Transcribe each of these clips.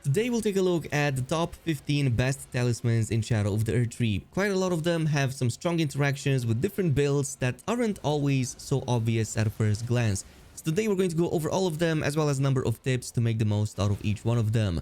Today we'll take a look at the top 15 best talismans in Shadow of the Erdtree. Quite a lot of them have some strong interactions with different builds that aren't always so obvious at a first glance. So today we're going to go over all of them as well as a number of tips to make the most out of each one of them.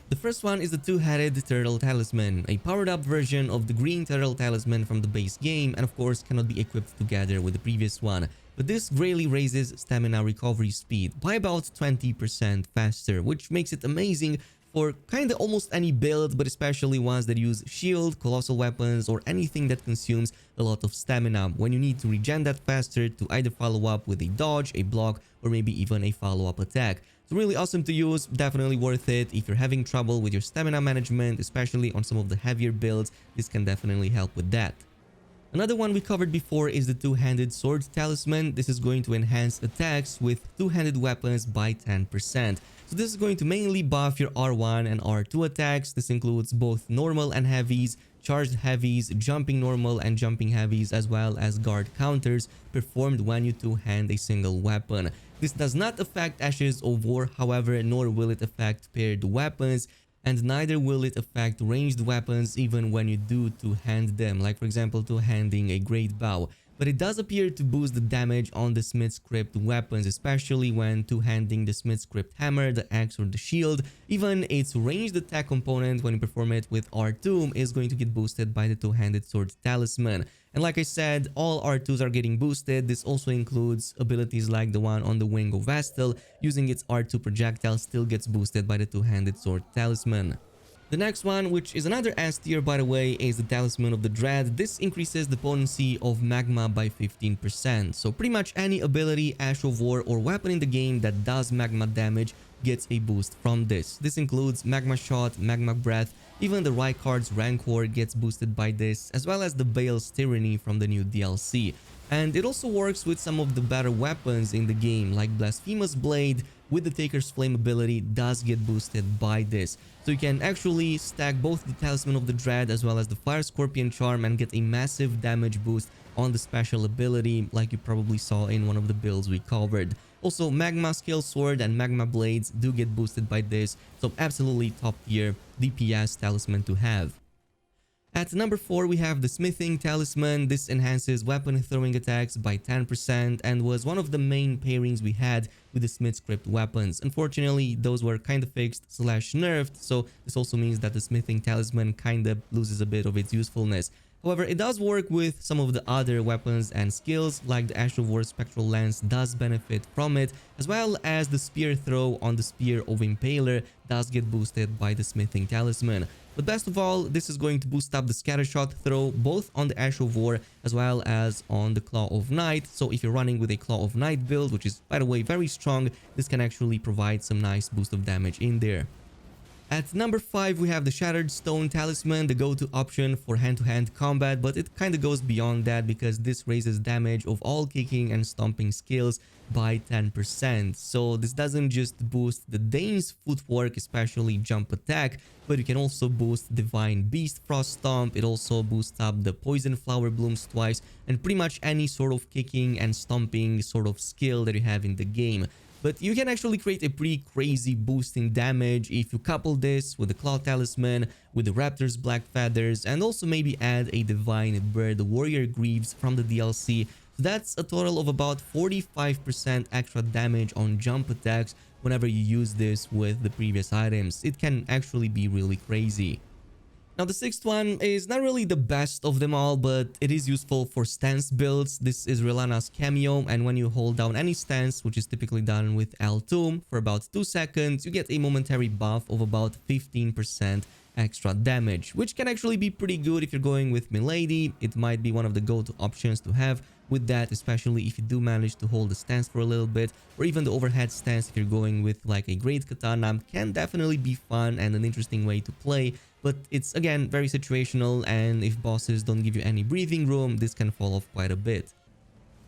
The first one is the two-headed turtle talisman, a powered up version of the green turtle talisman from the base game, and of course cannot be equipped together with the previous one. But this greatly raises stamina recovery speed by about 20% faster, which makes it amazing for kinda almost any build, but especially ones that use shield, colossal weapons, or anything that consumes a lot of stamina when you need to regen that faster to either follow up with a dodge, a block, or maybe even a follow-up attack. It's really awesome to use, definitely worth it. If you're having trouble with your stamina management, especially on some of the heavier builds, this can definitely help with that. Another one we covered before is the two-handed sword talisman. This is going to enhance attacks with two-handed weapons by 10%. So this is going to mainly buff your R1 and R2 attacks. This includes both normal and heavies, charged heavies, jumping normal and jumping heavies, as well as guard counters performed when you two-hand a single weapon. This does not affect Ashes of War, however, nor will it affect paired weapons, and neither will it affect ranged weapons even when you do two-hand them, like for example two-handing a Great Bow. But it does appear to boost the damage on the Smith's Crypt weapons, especially when two-handing the Smith's Crypt hammer, the axe, or the shield. Even its ranged attack component when you perform it with R2 is going to get boosted by the two-handed sword talisman. And like I said, all R2s are getting boosted. This also includes abilities like the one on the Wing of Vestal. Using its R2 projectile still gets boosted by the two-handed sword talisman. The next one, which is another S tier by the way, is the Talisman of the Dread. This increases the potency of magma by 15%. So pretty much any ability, Ash of War, or weapon in the game that does magma damage gets a boost from this. This includes Magma Shot, Magma Breath, even the Rykard's Rancor gets boosted by this, as well as the Bale's Tyranny from the new DLC. And it also works with some of the better weapons in the game, like Blasphemous Blade with the Taker's Flame ability does get boosted by this. So you can actually stack both the Talisman of the Dread as well as the Fire Scorpion Charm and get a massive damage boost on the special ability, like you probably saw in one of the builds we covered. Also, Magma Scale Sword and Magma Blades do get boosted by this, so absolutely top tier DPS talisman to have. At number 4, we have the Smithing Talisman. This enhances weapon throwing attacks by 10% and was one of the main pairings we had with the Smith's Crypt weapons. Unfortunately, those were kinda fixed / nerfed, so this also means that the Smithing Talisman kinda loses a bit of its usefulness. However, it does work with some of the other weapons and skills, like the Ash of War Spectral Lance does benefit from it, as well as the Spear Throw on the Spear of Impaler does get boosted by the Smithing Talisman. But best of all, this is going to boost up the Scattershot throw both on the Ash of War as well as on the Claw of Night. So if you're running with a Claw of Night build, which is by the way very strong, this can actually provide some nice boost of damage in there. At number 5, we have the Shattered Stone Talisman, the go-to option for hand-to-hand combat, but it kinda goes beyond that because this raises damage of all kicking and stomping skills by 10%. So this doesn't just boost the Dane's footwork, especially jump attack, but you can also boost Divine Beast Frost Stomp. It also boosts up the Poison Flower Blooms twice, and pretty much any sort of kicking and stomping sort of skill that you have in the game. But you can actually create a pretty crazy boost in damage if you couple this with the Claw Talisman, with the Raptor's Black Feathers, and also maybe add a Divine Bird Warrior Greaves from the DLC. So that's a total of about 45% extra damage on jump attacks whenever you use this with the previous items. It can actually be really crazy. Now the sixth one is not really the best of them all, but it is useful for stance builds. This is Rellana's Cameo, and when you hold down any stance, which is typically done with L2, for about 2 seconds, you get a momentary buff of about 15% extra damage, which can actually be pretty good if you're going with Milady. It might be one of the go-to options to have with that, especially if you do manage to hold the stance for a little bit, or even the overhead stance if you're going with like a Great Katana can definitely be fun and an interesting way to play. But it's again very situational, and if bosses don't give you any breathing room, this can fall off quite a bit.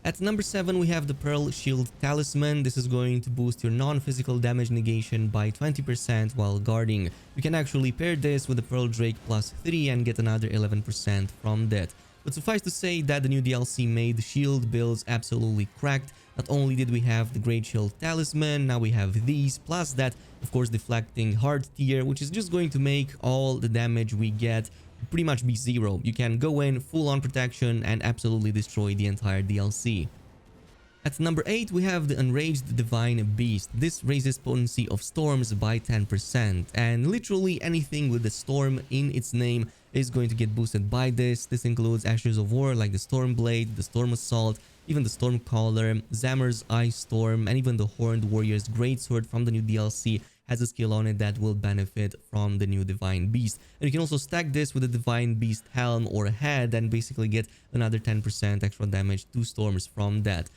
At number 7, we have the Pearl Shield Talisman. This is going to boost your non-physical damage negation by 20% while guarding. You can actually pair this with the Pearl Drake +3 and get another 11% from that. But suffice to say that the new DLC made shield builds absolutely cracked. Not only did we have the Great Shield Talisman, now we have these, plus that, of course, deflecting hard tier, which is just going to make all the damage we get pretty much be zero. You can go in full on protection and absolutely destroy the entire DLC. At number 8, we have the Enraged Divine Beast. This raises potency of storms by 10%, and literally anything with the storm in its name is going to get boosted by this. This includes Ashes of War like the Storm Blade, the Storm Assault, even the Storm Caller, Zamer's Ice Storm, and even the Horned Warrior's Greatsword from the new DLC has a skill on it that will benefit from the new Divine Beast. And you can also stack this with the Divine Beast Helm or Head and basically get another 10% extra damage to storms from that.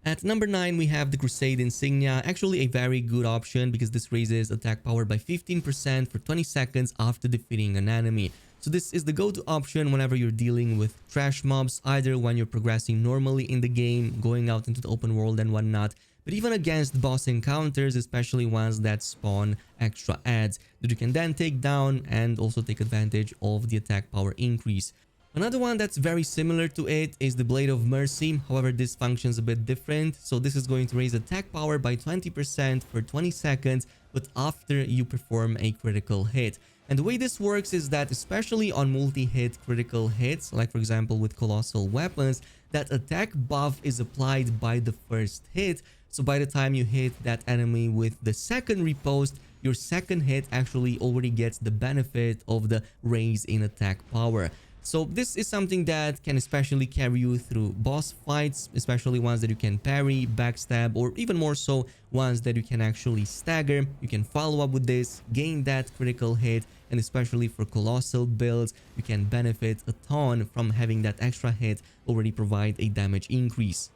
At number 9, we have the Crusade Insignia, actually a very good option because this raises attack power by 15% for 20 seconds after defeating an enemy. So this is the go-to option whenever you're dealing with trash mobs, either when you're progressing normally in the game, going out into the open world and whatnot, but even against boss encounters, especially ones that spawn extra adds that you can then take down and also take advantage of the attack power increase. Another one that's very similar to it is the Blade of Mercy. However, this functions a bit different. So this is going to raise attack power by 20% for 20 seconds, but after you perform a critical hit. And the way this works is that especially on multi-hit critical hits, like for example with colossal weapons, that attack buff is applied by the first hit. So by the time you hit that enemy with the second riposte, your second hit actually already gets the benefit of the raise in attack power. So this is something that can especially carry you through boss fights, especially ones that you can parry, backstab, or even more so ones that you can actually stagger. You can follow up with this, gain that critical hit, and especially for colossal builds, you can benefit a ton from having that extra hit already provide a damage increase.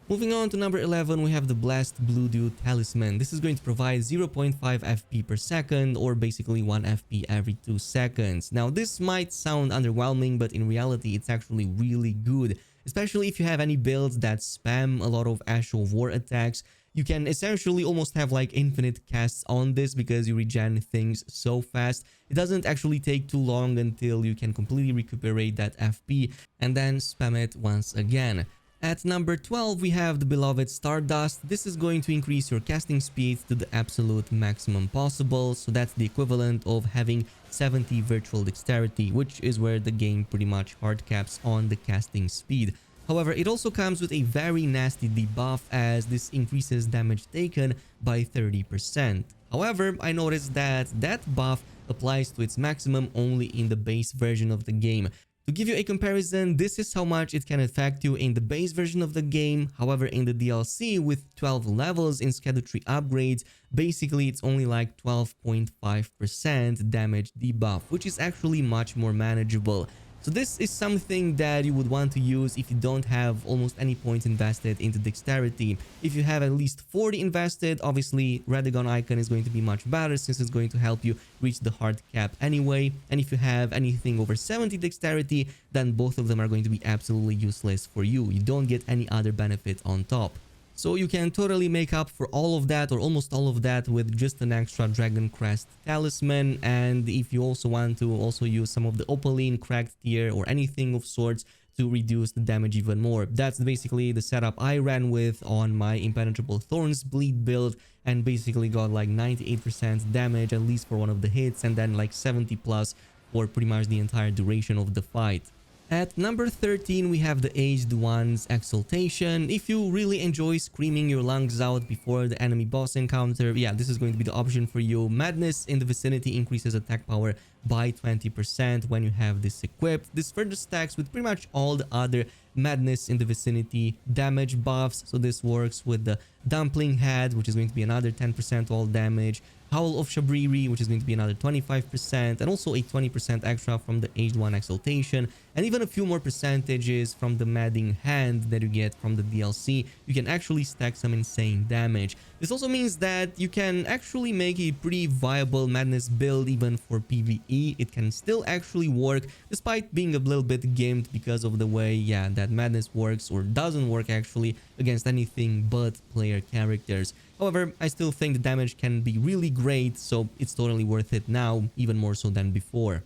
Moving on to number 11, we have the Blessed Blue Dew Talisman. This is going to provide 0.5 FP per second, or basically 1 FP every 2 seconds. Now, this might sound underwhelming, but in reality, it's actually really good. Especially if you have any builds that spam a lot of Ash of War attacks. You can essentially almost have like infinite casts on this because you regen things so fast. It doesn't actually take too long until you can completely recuperate that FP and then spam it once again. At number 12, we have the beloved Stardust. This is going to increase your casting speed to the absolute maximum possible. So that's the equivalent of having 70 virtual dexterity, which is where the game pretty much hard caps on the casting speed. However, it also comes with a very nasty debuff as this increases damage taken by 30%. However, I noticed that that buff applies to its maximum only in the base version of the game. To give you a comparison, this is how much it can affect you in the base version of the game. However, in the DLC with 12 levels in scheduled tree upgrades, basically it's only like 12.5% damage debuff, which is actually much more manageable. So this is something that you would want to use if you don't have almost any points invested into dexterity. If you have at least 40 invested, obviously Radagon icon is going to be much better since it's going to help you reach the hard cap anyway. And if you have anything over 70 dexterity, then both of them are going to be absolutely useless for you. You don't get any other benefit on top. So you can totally make up for all of that or almost all of that with just an extra Dragon Crest Talisman. And if you also want to also use some of the Opaline cracked tier or anything of sorts to reduce the damage even more. That's basically the setup I ran with on my Impenetrable Thorns Bleed build and basically got like 98% damage at least for one of the hits and then like 70 plus for pretty much the entire duration of the fight. At number 13, we have the Aged One's Exultation. If you really enjoy screaming your lungs out before the enemy boss encounter, yeah, this is going to be the option for you. Madness in the vicinity increases attack power by 20% when you have this equipped. This further stacks with pretty much all the other Madness in the vicinity damage buffs. So this works with the Dumpling Head, which is going to be another 10% all damage. Howl of Shabriri, which is going to be another 25%, and also a 20% extra from the Aged One Exultation, and even a few more percentages from the Madding Hand that you get from the DLC. You can actually stack some insane damage. This also means that you can actually make a pretty viable Madness build even for PvE. It can still actually work despite being a little bit gimped because of the way, yeah, that Madness works or doesn't work actually against anything but player characters. However, I still think the damage can be really great, so it's totally worth it now, even more so than before.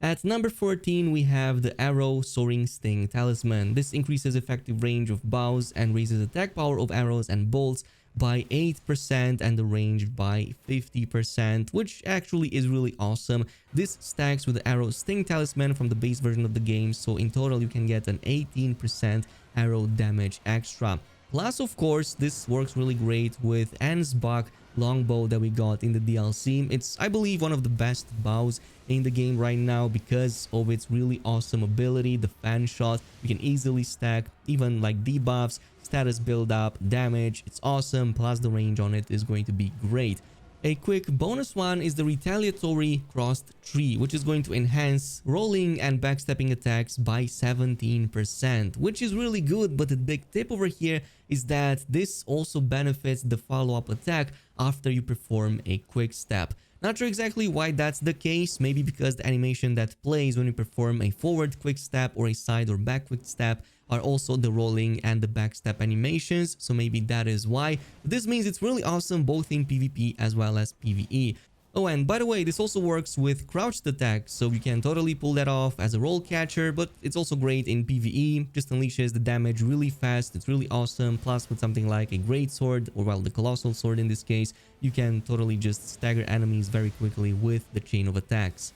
At number 14, we have the Arrow Soaring Sting Talisman. This increases effective range of bows and raises attack power of arrows and bolts by 8% and the range by 50%, which actually is really awesome. This stacks with the Arrow Sting Talisman from the base version of the game, so in total you can get an 18% arrow damage extra. Plus, of course, this works really great with Ansbach longbow that we got in the DLC. It's, I believe, one of the best bows in the game right now because of its really awesome ability, the fan shot. You can easily stack even like debuffs, status build up, damage. It's awesome, plus the range on it is going to be great. A quick bonus one is the retaliatory Crpssed Tree, which is going to enhance rolling and backstepping attacks by 17%, which is really good. But the big tip over here is that this also benefits the follow-up attack after you perform a quick step. Not sure exactly why that's the case, maybe because the animation that plays when you perform a forward quick step or a side or back quick step are also the rolling and the backstep animations, so maybe that is why. But this means it's really awesome both in PvP as well as PvE. Oh, and by the way, this also works with crouched attacks, so you can totally pull that off as a roll catcher, but it's also great in PvE, just unleashes the damage really fast. It's really awesome. Plus, with something like a great sword, or well, the colossal sword in this case, you can totally just stagger enemies very quickly with the chain of attacks.